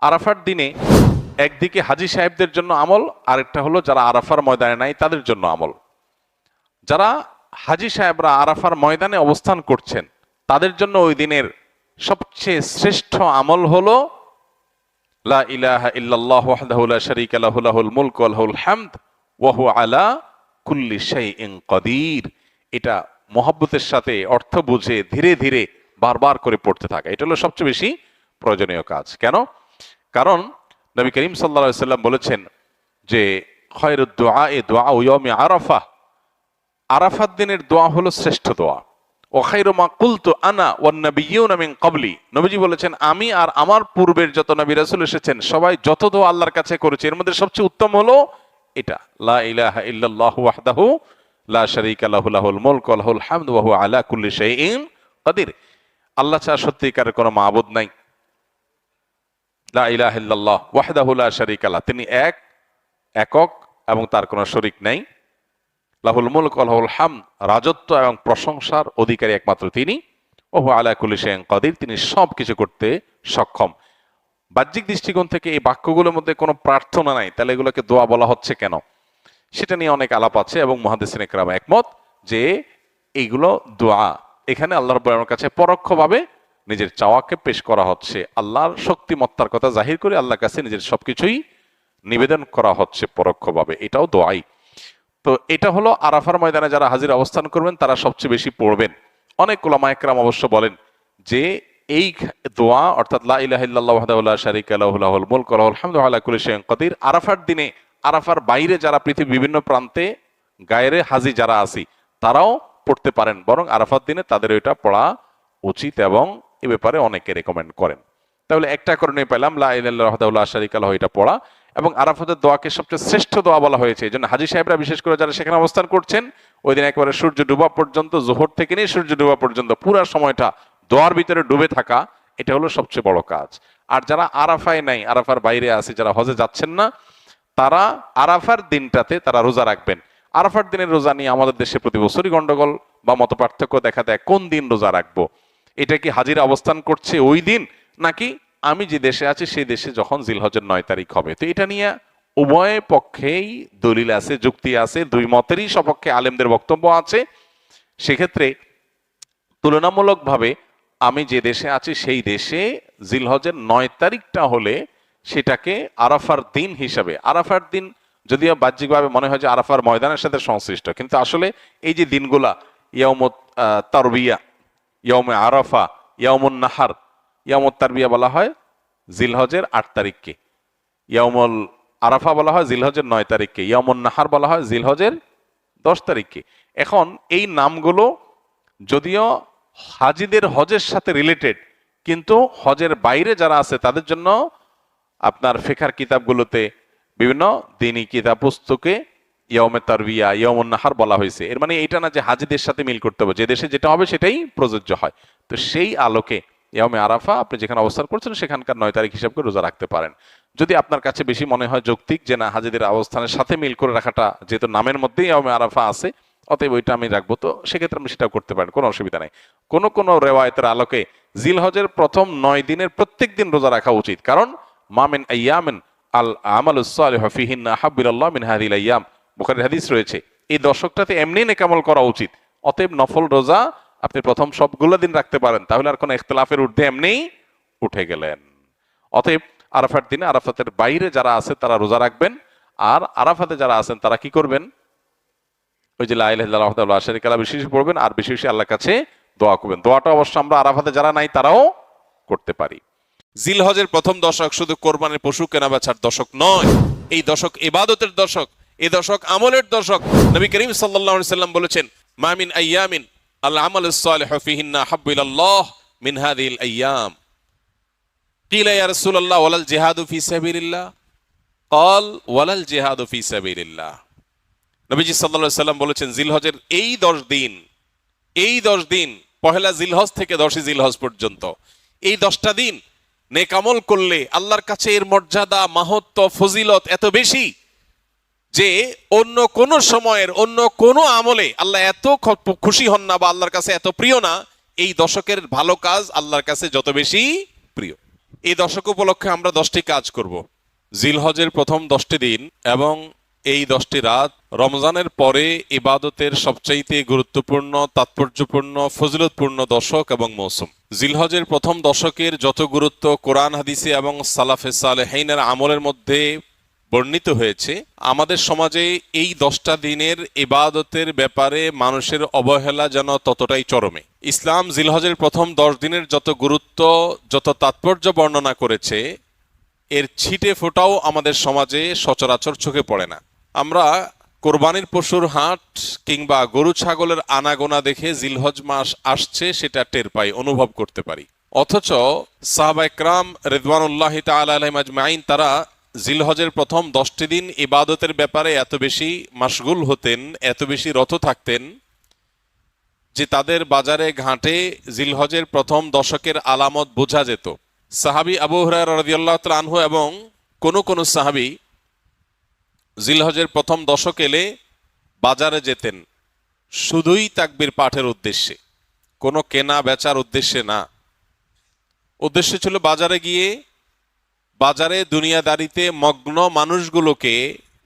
আরাফার দিনে একদিকে হাজী সাহেবদের জন্য আমল, আরেকটা হলো যারা আরাফার ময়দানে নাই তাদের জন্য আমল। যারা হাজী সাহেবরা আরাফার ময়দানে অবস্থান করছেন তাদের জন্য ওই দিনের সবচেয়ে শ্রেষ্ঠ আমল হলো লা ইলাহা ইল্লাল্লাহু ওয়াহদাহু লা শারীকা লাহু লাহুল মুলকু ওয়া লাহুল হামদ ওয়া হুয়া আলা কুল্লি শাইইন কাদির। এটা মহব্বতের সাথে অর্থ বুঝে ধীরে ধীরে বারবার করে পড়তে থাকা, এটা হলো সবচেয়ে বেশি প্রয়োজনীয় কাজ। কেন? কারণ নবী করিম সাল্লাল্লাহু আলাইহি সাল্লাম বলেছেন যে খায়রুদ দুআ দুআউ ইয়াউমি আরাফা, আরাফাত দিনের দোয়া হলো শ্রেষ্ঠ দোয়া। ওয়া খায়রু মা কুলতু আনা ওয়ান নাবিয়্যুনা মিন ক্বাবলি, নবীজি বলেছেন আমি আর আমার পূর্বের যত নবী রাসূল এসেছেন সবাই যত দোয়া আল্লাহর কাছে করেছে এর মধ্যে সবচেয়ে উত্তম হলো এটা, লা ইলাহা ইল্লাল্লাহু ওয়াহদাহু লা শারীকা লাহু লাহুল মুলকু ওয়া লাহুল হামদু ওয়া হুয়া আলা কুল্লি শাইইন কাদির। আল্লাহ ছাড়া সত্যিকারের কোনো মাবুদ নাই। লা ইলাহা ইল্লাল্লাহ ওয়াহদাহু লা শারীকা লাহু, তিনি একক এবং তার কোনো শরীক নাই। লাহুল মুলক ওয়া লাহুল হামদ, রাজত্ব এবং প্রশংসার অধিকারী একমাত্র তিনি। ওয়া হুয়া আলা কুল্লি শাইইন কাদির, তিনি সব কিছু করতে সক্ষম। বাহ্যিক দৃষ্টিকোণ থেকে এই বাক্যগুলোর মধ্যে কোনো প্রার্থনা নাই, তাহলে এগুলোকে দোয়া বলা হচ্ছে কেন? সেটা নিয়ে অনেক আলাপ আছে এবং মুহাদ্দিসিনে কেরাম একমত যে এইগুলো দোয়া। এখানে আল্লাহ রাব্বুল আলামিনের কাছে পরোক্ষভাবে নিজের চাওয়াকে পেশ করা হচ্ছে, আল্লাহর শক্তিমত্তার কথা জাহির করে আল্লাহর কাছে নিজের সবকিছুই নিবেদন করা হচ্ছে পরোক্ষভাবে, এটাও দোয়াই। তো এটা হলো আরাফার ময়দানে যারা হাজির অবস্থান করবেন তারা সবচেয়ে বেশি পড়বেন। অনেক উলামা একরাম অবশ্য বলেন যে এই দোয়া অর্থাৎ লা ইলাহা ইল্লাল্লাহু ওয়াহদাহু লা শারীকা লাহু লাহুল মুলকু ওয়া লাহুল হামদু ওয়া আলা কুল্লি শাইইন কাদির আরাফার দিনে, আরাফার বাইরে যারা পৃথিবীর বিভিন্ন প্রান্তে গায়রে হাজি যারা আছি তারাও পড়তে পারেন, বরং আরাফার দিনে তাদের এটা পড়া উচিত এবং এ ব্যাপারে অনেকে রেকমেন্ড করেন। তাহলে একটা কারণে পেলাম লা ইলাহা ইল্লাল্লাহু ওয়াহদাহু লা শারীকা লাহু এটা পড়া, এবং আরাফাতের দোয়াকে সবচেয়ে শ্রেষ্ঠ দোয়া বলা হয়েছে। এই জন্য হাজী সাহেবরা বিশেষ করে যারা সেখানে অবস্থান করছেন ওই দিন একেবারে সূর্য ডুবা পর্যন্ত, জোহর থেকে নিয়ে সূর্য ডুবা পর্যন্ত পুরো সময়টা দোয়ার ভিতরে ডুবে থাকা, এটা হলো সবচেয়ে বড় কাজ। আর যারা আরাফায় নাই, আরাফার বাইরে আছে, যারা হজে যাচ্ছেন না, তারা আরাফার দিনটাতে তারা রোজা রাখবেন। আরাফার দিনের রোজা নিয়ে আমাদের দেশে প্রতি বছরই গন্ডগোল বা মত পার্থক্য দেখা দেয়, কোন দিন রোজা রাখবো? এটা কি হাজিরা অবস্থান করছে ওই দিন, নাকি আমি যে দেশে আছি সেই দেশে যখন জিলহজের 9 তারিখ হবে? তো এটা নিয়ে উভয় পক্ষেই দলিল আছে, যুক্তি আছে, দুই মতেরই সপক্ষে আলেমদের বক্তব্য আছে। সেক্ষেত্রে তুলনামূলকভাবে আমি যে দেশে আছি সেই দেশে জিলহজের 9 তারিখটা হলে সেটাকে আরাফার দিন হিসাবে, আরাফার দিন যদিও বাহ্যিকভাবে মনে হয় যে আরাফার ময়দানের সাথে সংশ্লিষ্ট, কিন্তু আসলে এই যে দিনগুলা ইয়াউমুত তারবিয়া, ইয়াউমে আরাফা, ইয়াউমুন নাহার, ইয়াউমুত তারবিয়া বলা হয় জিলহজের 8 তারিখকে, ইয়াউমুল আরাফা বলা হয় জিলহজের 9 তারিখকে, ইয়াউমুন নাহার বলা হয় জিলহজের 10 তারিখকে। এখন এই নামগুলো যদিও হাজিদের হজের সাথে রিলেটেড, কিন্তু হজের বাইরে যারা আছে তাদের জন্য আপনার ফিকহের কিতাবগুলোতে বিভিন্ন দ্বীনি কিতাব পুস্তকে ইয়াউমে তারবিয়া, ইয়াউমুন নাহার বলা হয়েছে। এর মানে এটা না যে হাজিদের সাথে মিল করতে হবে, যে দেশে যেটা হবে সেটাই প্রযোজ্য হয়। তো সেই আলোকে ইয়াউমে আরাফা আপনি যেখানে অবস্থান করছেন সেখানকার 9 তারিখ হিসাব করে রোজা রাখতে পারেন। যদি আপনার কাছে বেশি মনে হয় যৌক্তিক যে না হাজিদের অবস্থানের সাথে মিল করে রাখাটা, যেহেতু নামের মধ্যেই ইয়াউমে আরাফা আছে, অতএব ওইটা আমি রাখবো, তো সেক্ষেত্রে আপনি সেটাও করতে পারেন, কোনো অসুবিধা নেই। কোন কোন রেওয়ায়েতের আলোকে জিলহজের প্রথম 9 দিনের প্রত্যেক দিন রোজা রাখা উচিত, কারণ মামিন আইয়ামিন আল আমালুস সালিহু ফিহিন্না আহাব্বু ইলাল্লাহ মিন হাযিহিল আইয়াম, বুখারীর হাদিস রয়েছে। এই দশকটাতে এমনি নেক আমল করা উচিত। অতএব নফল রোজা আপনি প্রথম সবগুলো দিন রাখতে পারেন, তাহলে আর কোনো ইখতিলাফের ঊর্ধ্বে এমনি উঠে গেলেন। অতএব আরাফার দিনে আরাফাতের বাইরে যারা আছে তারা রোজা রাখবেন, আর আরাফাতে যারা আছেন তারা কি করবেন? ওই যে লা ইলাহা ইল্লাল্লাহু ওয়াহদাহু লা শারীকা লাহু বেশি বেশি পড়বেন, আর বেশি বেশি আল্লাহর কাছে দোয়া করবেন। দোয়াটা অবশ্য আমরা আরাফাতে যারা নাই তারাও করতে পারি। জিলহজের প্রথম দশক শুধু কোরবানির পশু কেনা বেচার দশক নয়, এই দশক ইবাদতের দশক, এই দশক আমলের দশক। নবী করিম সাল্লাল্লাহু আলাইহি সাল্লাম বলেছেন মা মিন আইয়ামিন আল আমালুস সালিহু ফিহিন্না আহাব্বু ইলাল্লাহ মিন হাযিহিল আইয়াম। কিলা ইয়া রাসূলুল্লাহ ওয়ালাল জিহাদু ফি সাবিলিল্লাহ? ক্বাল ওয়ালাল জিহাদু ফি সাবিলিল্লাহ। নবীজি সাল্লাল্লাহু আলাইহি সাল্লাম বলেছেন জিলহজের এই 10 দিন পহেলা জিলহজ থেকে 10ই জিলহজ পর্যন্ত এই 10টা দিন নেক আমল করলে আল্লাহর কাছে এর মর্যাদা, মাহাত্ম্য, ফজিলত এত বেশি যে অন্য কোন সময়ের অন্য কোন আমলে আল্লাহ এত খুশি হন না বা আল্লাহর কাছে এত প্রিয় না, এই দশকের ভালো কাজ আল্লাহর কাছে যত বেশি প্রিয়। এই দশক উপলক্ষে আমরা 10টি কাজ করব। জিলহজের প্রথম 10টি দিন এবং এই 10টি রাত রমজানের পরে ইবাদতের সবচাইতে গুরুত্বপূর্ণ, তাৎপর্যপূর্ণ, ফজিলতপূর্ণ দশক এবং মৌসুম। জিলহজের প্রথম দশকের যত গুরুত্ব কোরআন হাদিসে এবং সালাফে সালেহীনের আমলের মধ্যে বর্ণিত হয়েছে, আমাদের সমাজে এই 10টা দিনের ইবাদতের ব্যাপারে মানুষের অবহেলা যেন ততটাই চরমে। ইসলাম জিলহজের প্রথম 10 দিনের যত গুরুত্ব, যত তাৎপর্য বর্ণনা করেছে, এর ছিটে ফোটাও আমাদের সমাজে সচরাচর চোখে পড়ে না। আমরা কোরবানির পশুর হাট কিংবা গরু ছাগলের আনাগোনা দেখে জিলহজ মাস আসছে সেটা টের পাই, অনুভব করতে পারি। অথচ সাহাবা ইকরাম রিদওয়ানুল্লাহি তাআলা আলাইহিম আজমাইন তারা জিলহজের প্রথম 10টি দিন ইবাদতের ব্যাপারে এত বেশি মাশগুল হতেন, এত বেশি রত থাকতেন যে তাদের বাজারে ঘাটে জিলহজের প্রথম দশকের আলামত বোঝা যেত। সাহাবী আবু হুরায়রা রাদিয়াল্লাহু তাআলা আনহু এবং কোন সাহাবী জিলহজের প্রথম দশক এলে বাজারে যেতেন শুধুই তাকবীর পাঠের উদ্দেশ্যে, কোনো কেনা বেচার উদ্দেশ্যে না। উদ্দেশ্য ছিল বাজারে গিয়ে বাজারে দুনিয়াদারিতে মগ্ন মানুষগুলোকে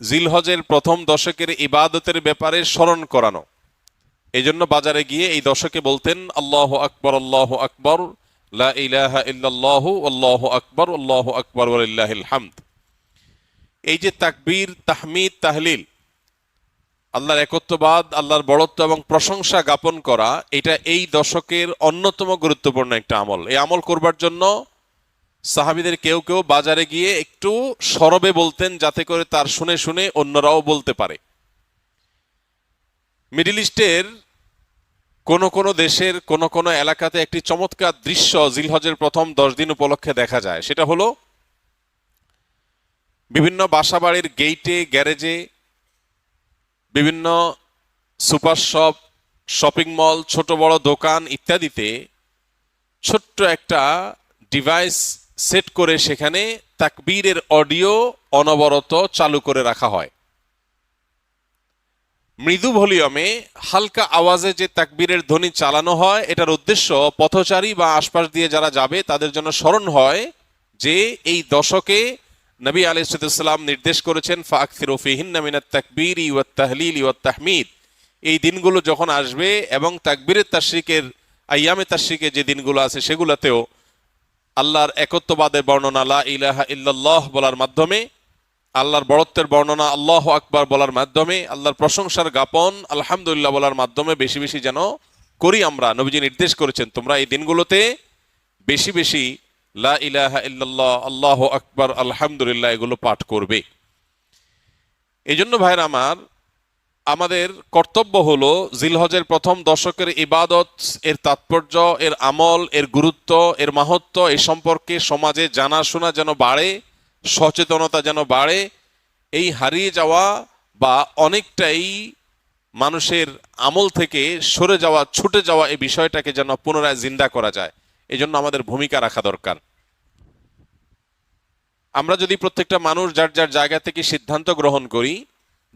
জিলহজের প্রথম দশকের ইবাদতের ব্যাপারে স্মরণ করানো। এজন্য বাজারে গিয়ে এই দশকে বলতেন আল্লাহু আকবার, আল্লাহু আকবার, লা ইলাহা ইল্লাল্লাহু, আল্লাহু আকবার, আল্লাহু আকবার ওয়া লিল্লাহিল হামদ। এই যে তাকবীর, তাহমিদ, তাহলিল, আল্লাহর একত্ববাদ, আল্লাহর বড়ত্ব এবং প্রশংসা জ্ঞাপন করা, এটা এই দশকের অন্যতম গুরুত্বপূর্ণ একটা আমল। এই আমল করবার জন্য সাহাবীদের কেউ কেউ বাজারে গিয়ে একটু সরবে বলতেন, যাতে করে তার শুনে শুনে অন্যরাও বলতে পারে। মিডল ইস্টের কোন দেশের কোন এলাকাতে একটি চমৎকার দৃশ্য জিলহজের প্রথম 10 দিন উপলক্ষে দেখা যায়। সেটা হলো বিভিন্ন বাসাবাড়ির গেইটে, গ্যারেজে, বিভিন্ন সুপার শপ, শপিং মল, ছোট বড় দোকান ইত্যাদিতে ছোট্ট একটা ডিভাইস সেট করে সেখানে তাকবীরের অডিও অনবরত চালু করে রাখা হয়। মৃদু ভলিউমে হালকা আওয়াজে যে তাকবীরের ধ্বনি চালানো হয়, এটার উদ্দেশ্য পথচারী বা আশপাশ দিয়ে যারা যাবে তাদের জন্য স্মরণ হয় যে এই দশকে নবী আলাইহিস সালাম নির্দেশ করেছেন ফাকসিরু ফিহিন্না মিনাত তাকবীরি ওয়াত তাহলিলি ওয়াত তাহমিদ। এই দিনগুলো যখন আসবে এবং তাকবীরের তাশরিকের আইয়ামে তাশরিকে যে দিনগুলো আছে সেগুলোতেও আল্লাহর একত্ববাদের বর্ণনা লা ইলাহা ইল্লাল্লাহ বলার মাধ্যমে, আল্লাহর বড়ত্বের বর্ণনা আল্লাহু আকবার বলার মাধ্যমে, আল্লাহর প্রশংসার জ্ঞাপন আলহামদুলিল্লাহ বলার মাধ্যমে বেশি বেশি যেন করি আমরা। নবীজি নির্দেশ করেছেন তোমরা এই দিনগুলোতে বেশি বেশি লা ইলাহা ইল্লাল্লাহ, আল্লাহু আকবার, আলহামদুলিল্লাহ এগুলো পাঠ করবে। এই জন্য ভাইরা আমার, আমাদের কর্তব্য হলো জিলহজের প্রথম দশকের ইবাদত, এর তাৎপর্য, এর আমল, এর গুরুত্ব, এর মাহাত্ম্য এই সম্পর্কে সমাজে জানাশোনা যেন বাড়ে, সচেতনতা যেন বাড়ে। এই হারিয়ে যাওয়া বা অনেকটাই মানুষের আমল থেকে সরে যাওয়া, ছুটে যাওয়া এই বিষয়টাকে যেন পুনরায় জিন্দা করা যায়, এই জন্য আমাদের ভূমিকা রাখা দরকার। আমরা যদি প্রত্যেকটা মানুষ যার যার জায়গা থেকে সিদ্ধান্ত গ্রহণ করি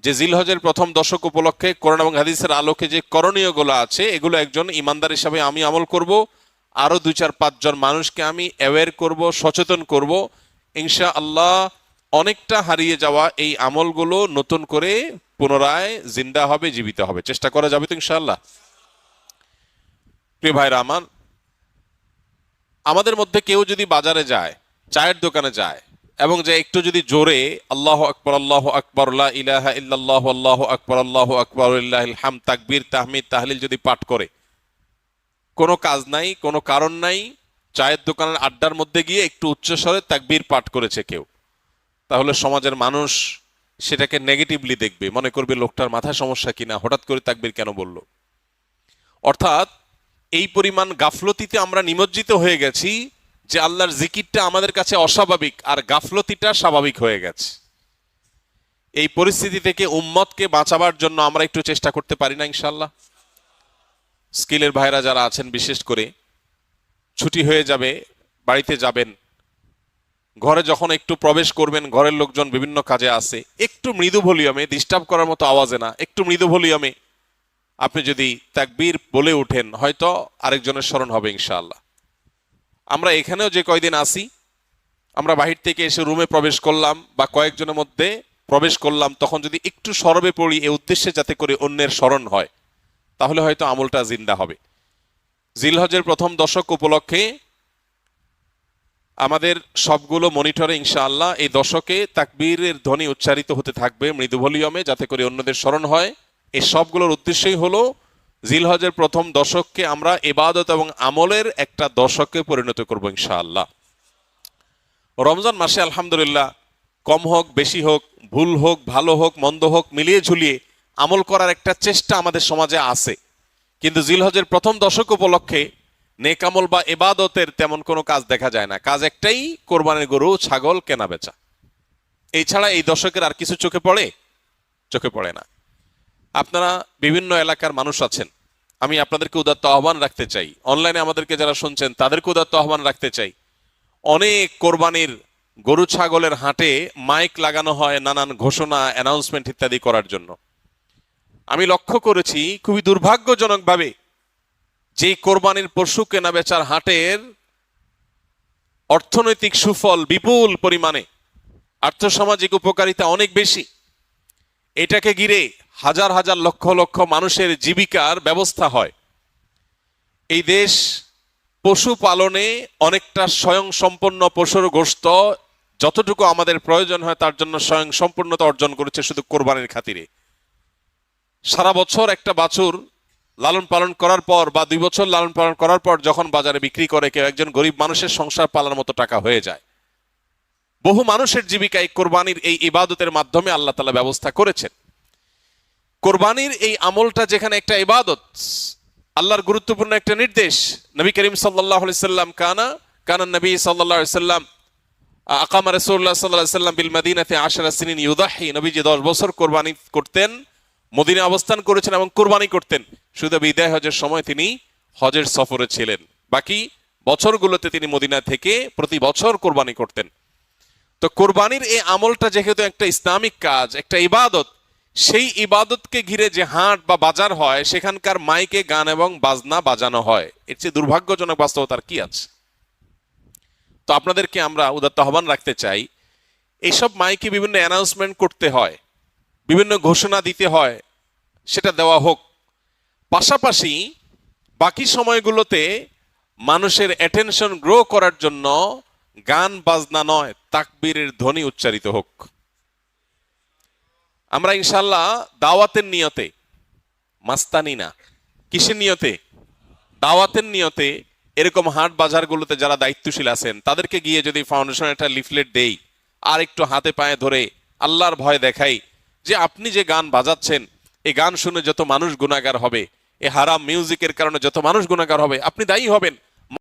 যে জিলহজের প্রথম দশক উপলক্ষে কোরআন এবং হাদিসের আলোকে যে করণীয়গুলো আছে এগুলো একজন ইমানদার হিসাবে আমি আমল করব, আরো 2-4-5 জন মানুষকে আমি অ্যাওয়্যার করব, সচেতন করব, ইনশাআল্লাহ অনেকটা হারিয়ে যাওয়া এই আমলগুলো নতুন করে পুনরায় জিন্দা হবে, জীবিত হবে। চেষ্টা করা যাবে তো ইনশাআল্লাহ? প্রিয় ভাইরা আমার, আমাদের মধ্যে কেউ যদি বাজারে যায়, চায়ের দোকানে যায় এবং যে একটু যদি জোরে আল্লাহু আকবার, আল্লাহু আকবার, লা ইলাহা ইল্লাল্লাহু, আল্লাহু আকবার, আল্লাহু আকবার ওয়া লিল্লাহিল হামদ, তাকবীর, তাহমিদ, তাহলিল যদি পাঠ করে, কোনো কাজ নাই, কোনো কারণ নাই, চায়ের দোকানের আড্ডার মধ্যে গিয়ে একটু উচ্চস্বরে তাকবীর পাঠ করেছে কেউ, তাহলে সমাজের মানুষ সেটাকে নেগেটিভলি দেখবে, মনে করবে লোকটার মাথায় সমস্যা কিনা, হঠাৎ করে তাকবীর কেন বলল। অর্থাৎ এই পরিমাণ গাফলতিতে আমরা নিমজ্জিত হয়ে গেছি যে আল্লাহর জিকিরটা আমাদের কাছে অস্বাভাবিক আর গাফলতিটা স্বাভাবিক হয়ে গেছে। এই পরিস্থিতি থেকে উম্মতকে বাঁচাবার জন্য আমরা একটু চেষ্টা করতে পারি না ইনশাআল্লাহ? স্কিলের ভাইরা যারা আছেন, বিশেষ করে ছুটি হয়ে যাবে, বাড়িতে যাবেন, ঘরে যখন একটু প্রবেশ করবেন, ঘরের লোকজন বিভিন্ন কাজে আছে, একটু মৃদু ভলিউমে, ডিস্টার্ব করার মতো আওয়াজে না, একটু মৃদু ভলিউমে আপনি যদি তাকবীর বলে উঠেন, হয়তো আরেকজনের স্মরণ হবে ইনশাআল্লাহ। আমরা এখানেও যে কয়দিন আসি আমরা বাহির থেকে এসে রুমে প্রবেশ করলাম বা কয়েকজনের মধ্যে প্রবেশ করলাম, তখন যদি একটু সরবে পড়ি এই উদ্দেশ্যে যাতে করে অন্যের স্মরণ হয়, তাহলে হয়তো আমলটা জিন্দা হবে। জিলহজের প্রথম দশক উপলক্ষে আমাদের সবগুলো মনিটরে ইনশাআল্লাহ এই দশকে তাকবীরের ধ্বনি উচ্চারিত হতে থাকবে মৃদু ভলিউমে, যাতে করে অন্যদের স্মরণ হয়। এই সবগুলোর উদ্দেশ্যই হলো জিলহজের প্রথম দশককে আমরা ইবাদত এবং আমলের একটা দশকে পরিণত করব ইনশাআল্লাহ। রমজান মাসে আলহামদুলিল্লাহ কম হোক বেশি হোক, ভুল হোক ভালো হোক মন্দ হোক, মিলিয়ে ঝুলিয়ে আমল করার একটা চেষ্টা আমাদের সমাজে আছে। কিন্তু জিলহজের প্রথম দশক উপলক্ষে নেক আমল বা ইবাদতের তেমন কোনো কাজ দেখা যায় না। কাজ একটাই, কোরবানির গরু ছাগল কেনা বেচা। এই ছাড়া এই দশকের আর কিছু চোখে পড়ে? চোখে পড়ে না। আপনারা বিভিন্ন এলাকার মানুষ আছেন, আমি আপনাদেরকে উদাত্ত আহ্বান রাখতে চাই, অনলাইনে আমাদেরকে যারা শুনছেন তাদেরকে উদাত্ত আহ্বান রাখতে চাই। অনেক কোরবানির গরু ছাগলের হাটে মাইক লাগানো হয় নানান ঘোষণা অ্যানাউন্সমেন্ট ইত্যাদি করার জন্য। আমি লক্ষ্য করেছি খুবই দুর্ভাগ্যজনকভাবে যে কোরবানির পশু কেনা বেচার হাটের অর্থনৈতিক সুফল বিপুল পরিমাণে, আর্থসামাজিক উপকারিতা অনেক বেশি, এটাকে ঘিরে হাজার হাজার লক্ষ লক্ষ মানুষের জীবিকার ব্যবস্থা হয়। এই দেশ পশু পালনে অনেকটা স্বয়ং সম্পন্ন, পশুর গোশত যতটুকু আমাদের প্রয়োজন হয় তার জন্য স্বয়ং সম্পূর্ণতা অর্জন করেছে শুধু কোরবানির খাতিরে। সারা বছর একটা বাছুর লালন পালন করার পর বা 2 বছর লালন পালন করার পর যখন বাজারে বিক্রি করে, কেউ একজন গরিব মানুষের সংসার পালার মতো টাকা হয়ে যায়। বহু মানুষের জীবিকা এই কোরবানির এই ইবাদতের মাধ্যমে আল্লাহ তাআলা ব্যবস্থা করেছেন। কোরবানির এই আমলটা যেখানে একটা ইবাদত, আল্লাহর গুরুত্বপূর্ণ একটা নির্দেশ। নবী করিম সাল্লাল্লাহু আলাইহি সাল্লাম কানা নবী সাল্লাল্লাহু আলাইহি সাল্লাম আকামা রাসূলুল্লাহ সাল্লাল্লাহু আলাইহি সাল্লাম বিল মদিনাতে 10 সিনিন ইউদাহি, নবীজি 10 বছর কোরবানি করতেন, মদিনায় অবস্থান করেছেন এবং কোরবানি করতেন। শুধু বিদায় হজের সময় তিনি হজের সফরে ছিলেন, বাকি বছরগুলোতে তিনি মদিনা থেকে প্রতি বছর কোরবানি করতেন। তো কোরবানির এই আমলটা যেহেতু একটা ইসলামিক কাজ, একটা ইবাদত, সেই ইবাদতকে ঘিরে যে হাট বা বাজার হয় সেখানকার মাইকে গান এবং বাজনা বাজানো হয়, এর চেয়ে দুর্ভাগ্যজনক বাস্তবতার কি আছে? তো আপনাদেরকে আমরা উদাত্ত আহ্বান রাখতে চাই, এইসব মাইকে বিভিন্ন অ্যানাউন্সমেন্ট করতে হয়, বিভিন্ন ঘোষণা দিতে হয়, সেটা দেওয়া হোক। পাশাপাশি বাকি সময়গুলোতে মানুষের অ্যাটেনশন গ্রো করার জন্য গান বাজনা নয়, তাকবীরের ধ্বনি উচ্চারিত হোক। আমরা ইনশাল্লাহ দাওয়াতের নিয়তে, মাস্তানি না, কিসের নিয়তে? দাওয়াতের নিয়তে এরকম হাট বাজারগুলোতে যারা দায়িত্বশীল আছেন তাদেরকে গিয়ে যদি ফাউন্ডেশন একটা লিফলেট দেই আর একটু হাতে পায়ে ধরে আল্লাহর ভয় দেখাই যে আপনি যে গান বাজাচ্ছেন, এই গান শুনে যত মানুষ গুনাহগার হবে, এই হারাম মিউজিকের কারণে যত মানুষ গুনাহগার হবে, আপনি দায়ী হবেন।